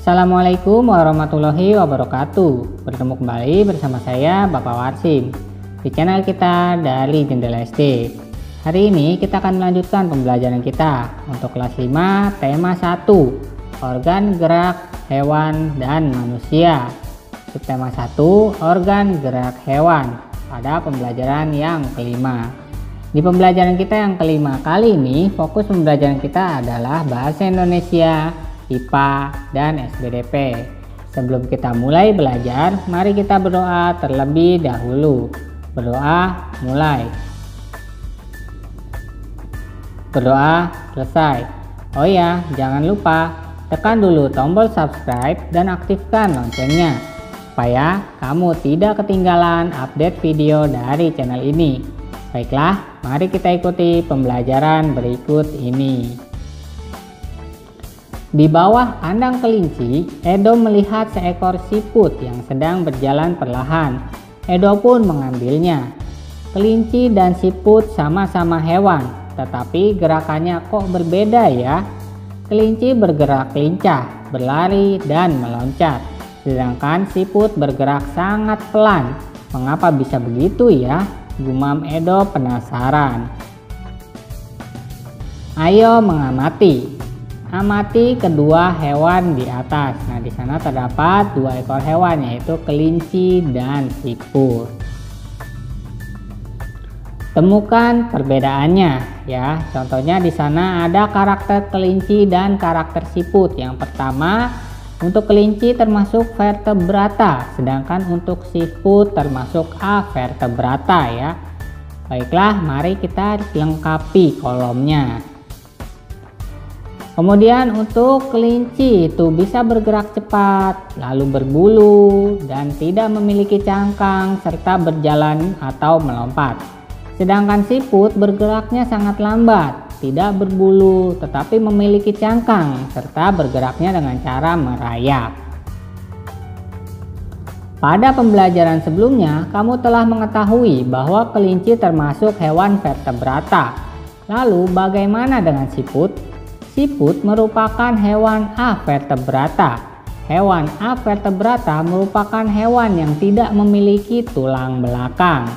Assalamualaikum warahmatullahi wabarakatuh. Bertemu kembali bersama saya Bapak Warsim di channel kita dari Jendela SD. Hari ini kita akan melanjutkan pembelajaran kita untuk kelas 5 tema 1, organ gerak hewan dan manusia. Subtema 1, organ gerak hewan, pada pembelajaran yang kelima. Di pembelajaran kita yang kelima kali ini, fokus pembelajaran kita adalah bahasa Indonesia, IPA, dan SBDP. Sebelum kita mulai belajar, mari kita berdoa terlebih dahulu. Berdoa mulai. Berdoa selesai. Oh ya, jangan lupa tekan dulu tombol subscribe dan aktifkan loncengnya supaya kamu tidak ketinggalan update video dari channel ini. Baiklah, mari kita ikuti pembelajaran berikut ini. Di bawah kandang kelinci, Edo melihat seekor siput yang sedang berjalan perlahan. Edo pun mengambilnya. Kelinci dan siput sama-sama hewan, tetapi gerakannya kok berbeda ya. Kelinci bergerak lincah, berlari dan meloncat, sedangkan siput bergerak sangat pelan. Mengapa bisa begitu ya? Gumam Edo penasaran. Ayo mengamati. Amati kedua hewan di atas. Nah, di sana terdapat dua ekor hewan, yaitu kelinci dan siput. Temukan perbedaannya ya. Contohnya di sana ada karakter kelinci dan karakter siput. Yang pertama, untuk kelinci termasuk vertebrata, sedangkan untuk siput termasuk avertebrata ya. Baiklah, mari kita lengkapi kolomnya. Kemudian untuk kelinci itu bisa bergerak cepat, lalu berbulu, dan tidak memiliki cangkang serta berjalan atau melompat. Sedangkan siput bergeraknya sangat lambat, tidak berbulu, tetapi memiliki cangkang serta bergeraknya dengan cara merayap. Pada pembelajaran sebelumnya, kamu telah mengetahui bahwa kelinci termasuk hewan vertebrata. Lalu bagaimana dengan siput? Siput merupakan hewan avertebrata. Hewan avertebrata merupakan hewan yang tidak memiliki tulang belakang.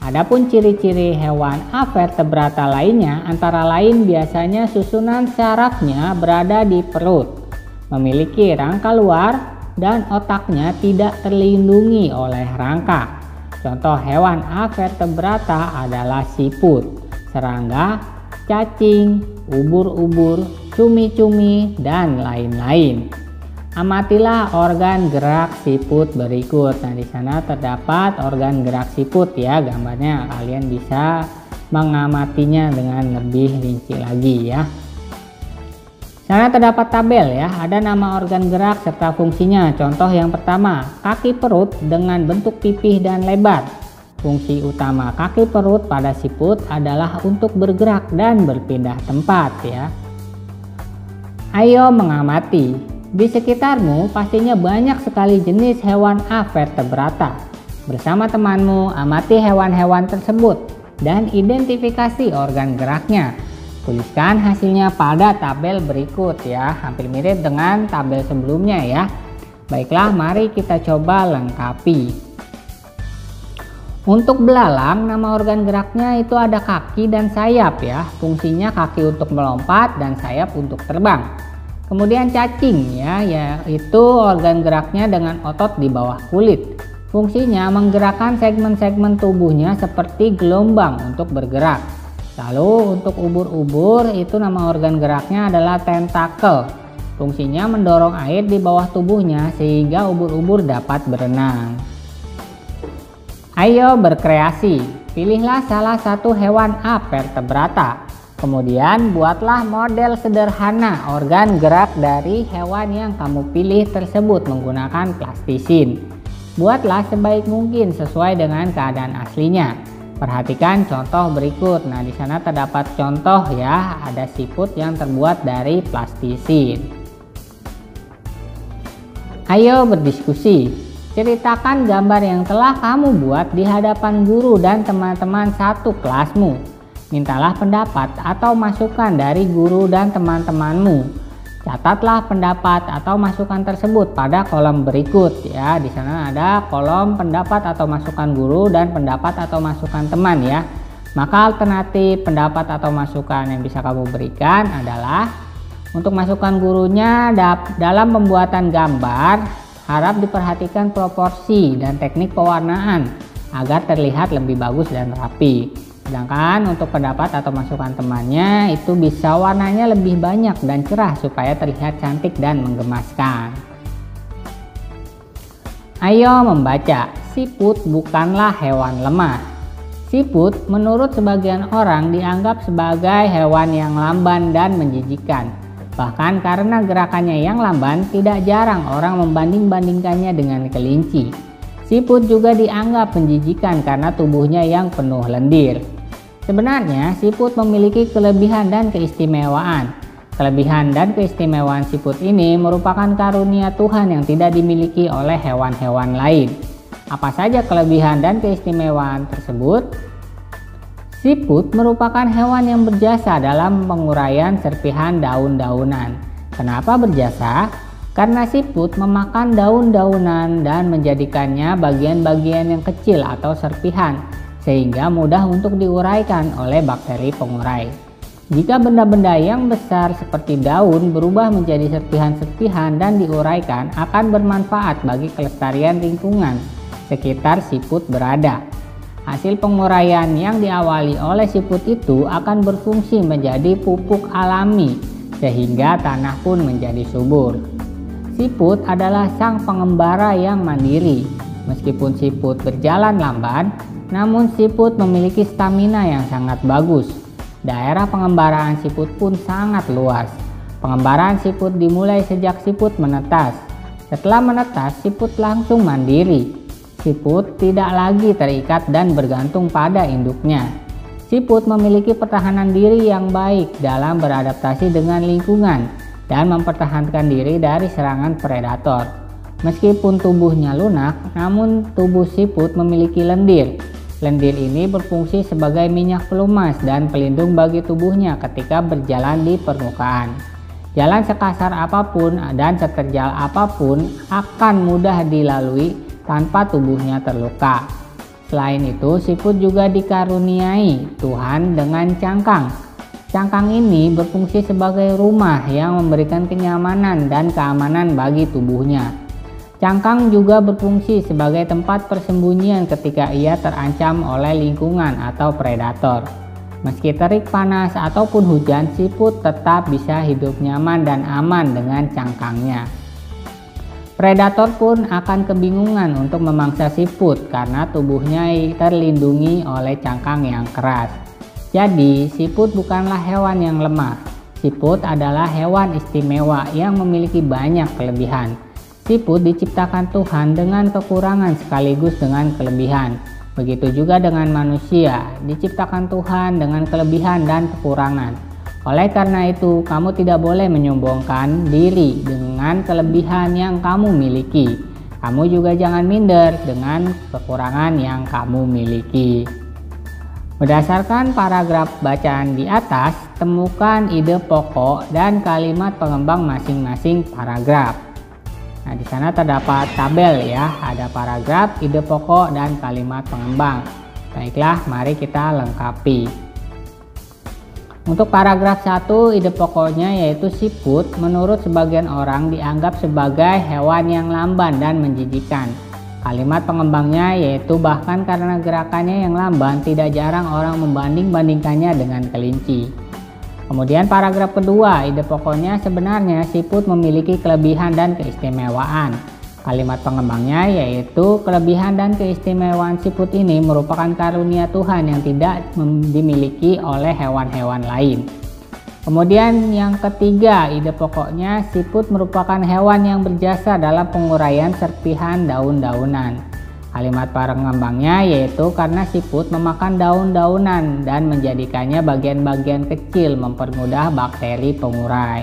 Adapun ciri-ciri hewan avertebrata lainnya antara lain biasanya susunan sarafnya berada di perut, memiliki rangka luar, dan otaknya tidak terlindungi oleh rangka. Contoh hewan avertebrata adalah siput, serangga, cacing, ubur-ubur, cumi-cumi, dan lain-lain. Amatilah organ gerak siput berikut. Nah, di sana terdapat organ gerak siput ya, gambarnya. Kalian bisa mengamatinya dengan lebih rinci lagi ya. Di sana terdapat tabel ya, ada nama organ gerak serta fungsinya. Contoh yang pertama, kaki perut dengan bentuk pipih dan lebar. Fungsi utama kaki perut pada siput adalah untuk bergerak dan berpindah tempat ya. Ayo mengamati. Di sekitarmu pastinya banyak sekali jenis hewan avertebrata. Bersama temanmu, amati hewan-hewan tersebut dan identifikasi organ geraknya. Tuliskan hasilnya pada tabel berikut ya. Hampir mirip dengan tabel sebelumnya ya. Baiklah, mari kita coba lengkapi. Untuk belalang, nama organ geraknya itu ada kaki dan sayap ya. Fungsinya kaki untuk melompat dan sayap untuk terbang. Kemudian cacing ya, yaitu organ geraknya dengan otot di bawah kulit. Fungsinya menggerakkan segmen-segmen tubuhnya seperti gelombang untuk bergerak. Lalu untuk ubur-ubur itu nama organ geraknya adalah tentakel. Fungsinya mendorong air di bawah tubuhnya sehingga ubur-ubur dapat berenang. Ayo berkreasi, pilihlah salah satu hewan avertebrata. Kemudian buatlah model sederhana organ gerak dari hewan yang kamu pilih tersebut menggunakan plastisin. Buatlah sebaik mungkin sesuai dengan keadaan aslinya. Perhatikan contoh berikut. Nah, di sana terdapat contoh ya, ada siput yang terbuat dari plastisin. Ayo berdiskusi. Ceritakan gambar yang telah kamu buat di hadapan guru dan teman-teman satu kelasmu. Mintalah pendapat atau masukan dari guru dan teman-temanmu. Catatlah pendapat atau masukan tersebut pada kolom berikut ya. Di sana ada kolom pendapat atau masukan guru dan pendapat atau masukan teman ya. Maka alternatif pendapat atau masukan yang bisa kamu berikan adalah untuk masukan gurunya dalam pembuatan gambar harap diperhatikan proporsi dan teknik pewarnaan agar terlihat lebih bagus dan rapi. Sedangkan untuk pendapat atau masukan temannya itu bisa warnanya lebih banyak dan cerah supaya terlihat cantik dan menggemaskan. Ayo membaca, siput bukanlah hewan lemah. Siput menurut sebagian orang dianggap sebagai hewan yang lamban dan menjijikkan. Bahkan karena gerakannya yang lamban, tidak jarang orang membanding-bandingkannya dengan kelinci. Siput juga dianggap menjijikkan karena tubuhnya yang penuh lendir. Sebenarnya siput memiliki kelebihan dan keistimewaan. Kelebihan dan keistimewaan siput ini merupakan karunia Tuhan yang tidak dimiliki oleh hewan-hewan lain. Apa saja kelebihan dan keistimewaan tersebut? Siput merupakan hewan yang berjasa dalam penguraian serpihan daun-daunan. Kenapa berjasa? Karena siput memakan daun-daunan dan menjadikannya bagian-bagian yang kecil atau serpihan, sehingga mudah untuk diuraikan oleh bakteri pengurai. Jika benda-benda yang besar seperti daun berubah menjadi serpihan-serpihan dan diuraikan, akan bermanfaat bagi kelestarian lingkungan sekitar siput berada. Hasil penguraian yang diawali oleh siput itu akan berfungsi menjadi pupuk alami, sehingga tanah pun menjadi subur. Siput adalah sang pengembara yang mandiri. Meskipun siput berjalan lamban, namun siput memiliki stamina yang sangat bagus. Daerah pengembaraan siput pun sangat luas. Pengembaraan siput dimulai sejak siput menetas. Setelah menetas, siput langsung mandiri. Siput tidak lagi terikat dan bergantung pada induknya. Siput memiliki pertahanan diri yang baik dalam beradaptasi dengan lingkungan dan mempertahankan diri dari serangan predator. Meskipun tubuhnya lunak, namun tubuh siput memiliki lendir. Lendir ini berfungsi sebagai minyak pelumas dan pelindung bagi tubuhnya ketika berjalan di permukaan. Jalan sekasar apapun dan seterjal apapun akan mudah dilalui tanpa tubuhnya terluka. Selain itu, siput juga dikaruniai Tuhan dengan cangkang. Cangkang ini berfungsi sebagai rumah yang memberikan kenyamanan dan keamanan bagi tubuhnya. Cangkang juga berfungsi sebagai tempat persembunyian ketika ia terancam oleh lingkungan atau predator. Meski terik panas ataupun hujan, siput tetap bisa hidup nyaman dan aman dengan cangkangnya. Predator pun akan kebingungan untuk memangsa siput karena tubuhnya terlindungi oleh cangkang yang keras. Jadi, siput bukanlah hewan yang lemah. Siput adalah hewan istimewa yang memiliki banyak kelebihan. Siput diciptakan Tuhan dengan kekurangan sekaligus dengan kelebihan. Begitu juga dengan manusia, diciptakan Tuhan dengan kelebihan dan kekurangan. Oleh karena itu, kamu tidak boleh menyombongkan diri dengan kelebihan yang kamu miliki. Kamu juga jangan minder dengan kekurangan yang kamu miliki. Berdasarkan paragraf bacaan di atas, temukan ide pokok dan kalimat pengembang masing-masing paragraf. Nah, di sana terdapat tabel ya, ada paragraf, ide pokok, dan kalimat pengembang. Baiklah, mari kita lengkapi. Untuk paragraf 1, ide pokoknya yaitu siput menurut sebagian orang dianggap sebagai hewan yang lamban dan menjijikkan. Kalimat pengembangnya yaitu bahkan karena gerakannya yang lamban, tidak jarang orang membanding-bandingkannya dengan kelinci. Kemudian paragraf kedua, ide pokoknya sebenarnya siput memiliki kelebihan dan keistimewaan. Kalimat pengembangnya yaitu kelebihan dan keistimewaan siput ini merupakan karunia Tuhan yang tidak dimiliki oleh hewan-hewan lain. Kemudian yang ketiga, ide pokoknya siput merupakan hewan yang berjasa dalam penguraian serpihan daun-daunan. Kalimat pengembangnya yaitu karena siput memakan daun-daunan dan menjadikannya bagian-bagian kecil mempermudah bakteri pengurai.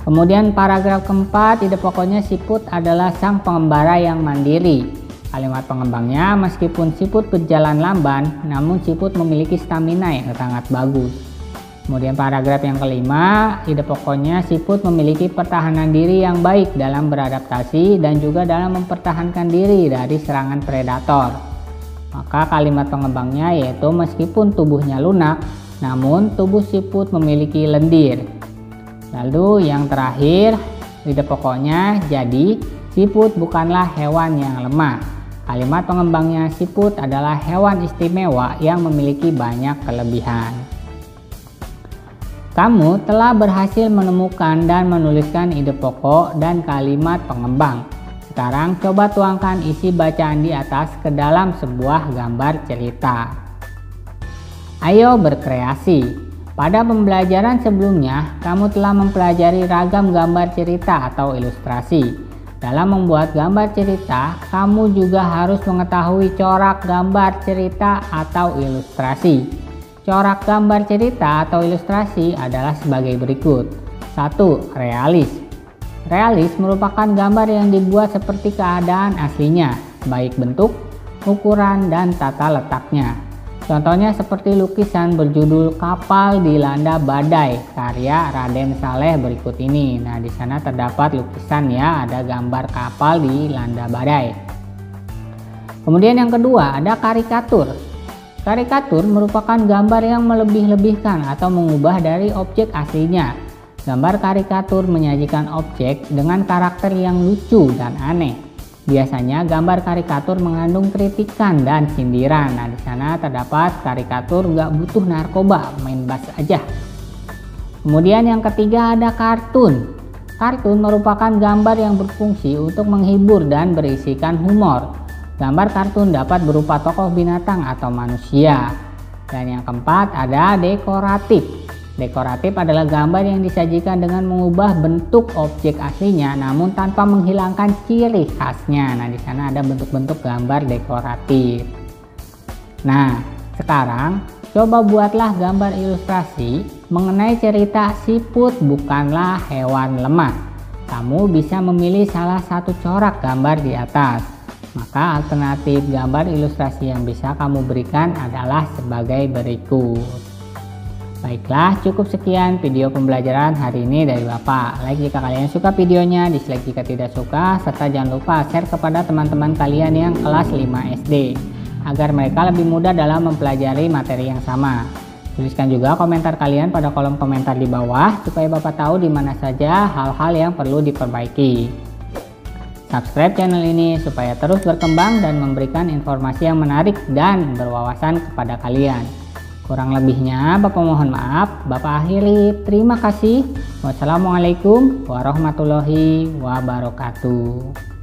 Kemudian paragraf keempat, ide pokoknya siput adalah sang pengembara yang mandiri. Kalimat pengembangnya, meskipun siput berjalan lamban, namun siput memiliki stamina yang sangat bagus. Kemudian paragraf yang kelima, ide pokoknya siput memiliki pertahanan diri yang baik dalam beradaptasi dan juga dalam mempertahankan diri dari serangan predator. Maka kalimat pengembangnya yaitu meskipun tubuhnya lunak, namun tubuh siput memiliki lendir. Lalu yang terakhir, ide pokoknya jadi siput bukanlah hewan yang lemah. Kalimat pengembangnya siput adalah hewan istimewa yang memiliki banyak kelebihan. Kamu telah berhasil menemukan dan menuliskan ide pokok dan kalimat pengembang. Sekarang coba tuangkan isi bacaan di atas ke dalam sebuah gambar cerita. Ayo berkreasi. Pada pembelajaran sebelumnya, kamu telah mempelajari ragam gambar cerita atau ilustrasi. Dalam membuat gambar cerita, kamu juga harus mengetahui corak gambar cerita atau ilustrasi. Corak gambar cerita atau ilustrasi adalah sebagai berikut. 1. Realis. Realis merupakan gambar yang dibuat seperti keadaan aslinya, baik bentuk, ukuran, dan tata letaknya. Contohnya seperti lukisan berjudul Kapal Dilanda Badai karya Raden Saleh berikut ini. Nah, di sana terdapat lukisan ya, ada gambar kapal dilanda badai. Kemudian yang kedua ada karikatur. Karikatur merupakan gambar yang melebih-lebihkan atau mengubah dari objek aslinya. Gambar karikatur menyajikan objek dengan karakter yang lucu dan aneh. Biasanya gambar karikatur mengandung kritikan dan sindiran. Nah, di sana terdapat karikatur nggak butuh narkoba, main bass aja. Kemudian yang ketiga ada kartun. Kartun merupakan gambar yang berfungsi untuk menghibur dan berisikan humor. Gambar kartun dapat berupa tokoh binatang atau manusia. Dan yang keempat ada dekoratif. Dekoratif adalah gambar yang disajikan dengan mengubah bentuk objek aslinya namun tanpa menghilangkan ciri khasnya. Nah, di sana ada bentuk-bentuk gambar dekoratif. Nah, sekarang coba buatlah gambar ilustrasi mengenai cerita siput bukanlah hewan lemah. Kamu bisa memilih salah satu corak gambar di atas. Maka alternatif gambar ilustrasi yang bisa kamu berikan adalah sebagai berikut. Baiklah, cukup sekian video pembelajaran hari ini dari Bapak. Like jika kalian suka videonya, dislike jika tidak suka, serta jangan lupa share kepada teman-teman kalian yang kelas 5 SD agar mereka lebih mudah dalam mempelajari materi yang sama. Tuliskan juga komentar kalian pada kolom komentar di bawah supaya Bapak tahu di mana saja hal-hal yang perlu diperbaiki. Subscribe channel ini supaya terus berkembang dan memberikan informasi yang menarik dan berwawasan kepada kalian. Kurang lebihnya Bapak mohon maaf. Bapak akhiri. Terima kasih. Wassalamualaikum warahmatullahi wabarakatuh.